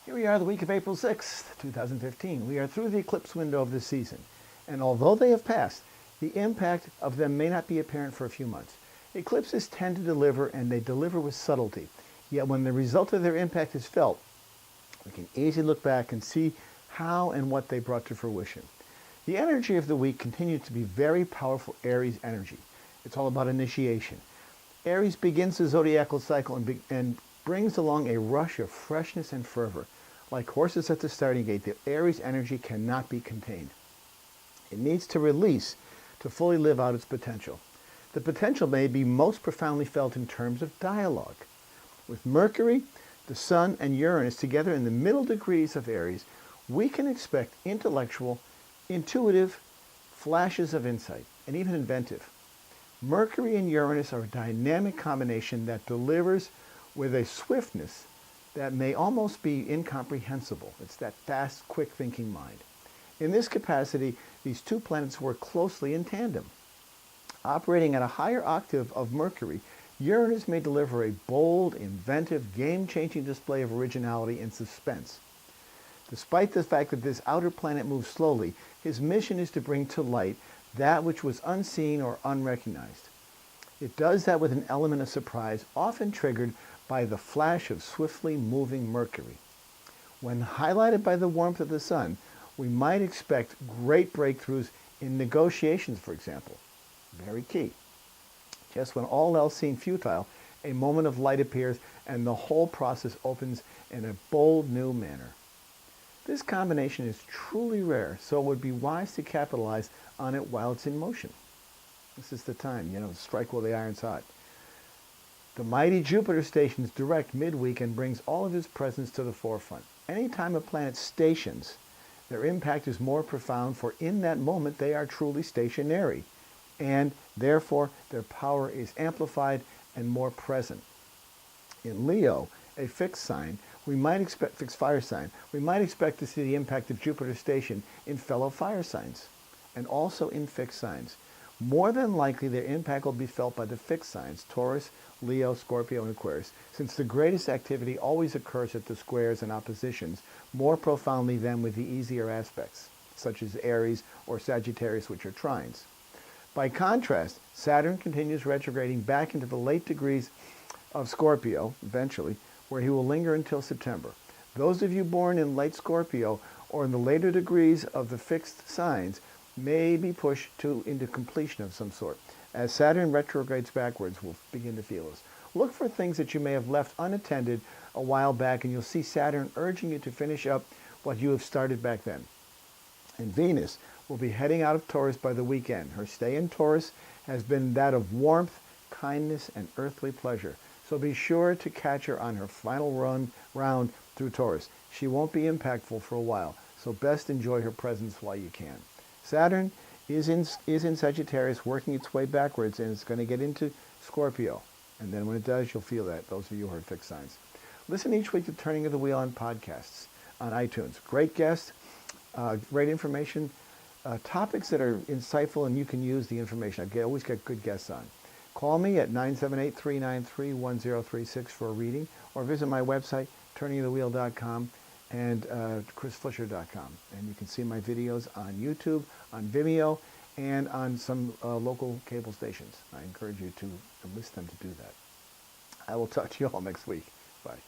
Here we are the week of April 6th, 2015. We are through the eclipse window of the season, and although they have passed, the impact of them may not be apparent for a few months. Eclipses tend to deliver, and they deliver with subtlety. Yet when the result of their impact is felt, we can easily look back and see how and what they brought to fruition. The energy of the week continues to be very powerful Aries energy. It's all about initiation. Aries begins the zodiacal cycle and brings along a rush of freshness and fervor. Like horses at the starting gate, the Aries energy cannot be contained. It needs to release to fully live out its potential. The potential may be most profoundly felt in terms of dialogue. With Mercury, the Sun, and Uranus together in the middle degrees of Aries, we can expect intellectual, intuitive flashes of insight, and even inventive. Mercury and Uranus are a dynamic combination that delivers with a swiftness that may almost be incomprehensible. It's that fast, quick-thinking mind. In this capacity, these two planets work closely in tandem. Operating at a higher octave of Mercury, Uranus may deliver a bold, inventive, game-changing display of originality and suspense. Despite the fact that this outer planet moves slowly, his mission is to bring to light that which was unseen or unrecognized. It does that with an element of surprise, often triggered by the flash of swiftly moving Mercury. When highlighted by the warmth of the sun, we might expect great breakthroughs in negotiations, for example. Very key. Just when all else seems futile, a moment of light appears and the whole process opens in a bold new manner. This combination is truly rare, so it would be wise to capitalize on it while it's in motion. This is the time, strike while the iron's hot. The mighty Jupiter stations direct midweek and brings all of his presence to the forefront. Anytime a planet stations, their impact is more profound, for in that moment they are truly stationary, and therefore their power is amplified and more present. In Leo, a fixed sign, fixed fire sign, we might expect to see the impact of Jupiter's station in fellow fire signs, and also in fixed signs. More than likely, their impact will be felt by the fixed signs, Taurus, Leo, Scorpio, and Aquarius, since the greatest activity always occurs at the squares and oppositions more profoundly than with the easier aspects, such as Aries or Sagittarius, which are trines. By contrast, Saturn continues retrograding back into the late degrees of Scorpio, eventually, where he will linger until September. Those of you born in late Scorpio or in the later degrees of the fixed signs may be pushed into completion of some sort. As Saturn retrogrades backwards, we'll begin to feel this. Look for things that you may have left unattended a while back, and you'll see Saturn urging you to finish up what you have started back then. And Venus will be heading out of Taurus by the weekend. Her stay in Taurus has been that of warmth, kindness, and earthly pleasure. So be sure to catch her on her final round through Taurus. She won't be impactful for a while, so best enjoy her presence while you can. Saturn is in Sagittarius, working its way backwards, and it's going to get into Scorpio. And then when it does, you'll feel that, those of you who are fixed signs. Listen each week to Turning of the Wheel on podcasts on iTunes. Great guests, great information, topics that are insightful, and you can use the information. I always get good guests on. Call me at 978-393-1036 for a reading, or visit my website, turningofthewheel.com, and chrisflisher.com. And you can see my videos on YouTube, on Vimeo, and on some local cable stations. I encourage you to enlist them to do that. I will talk to you all next week. Bye.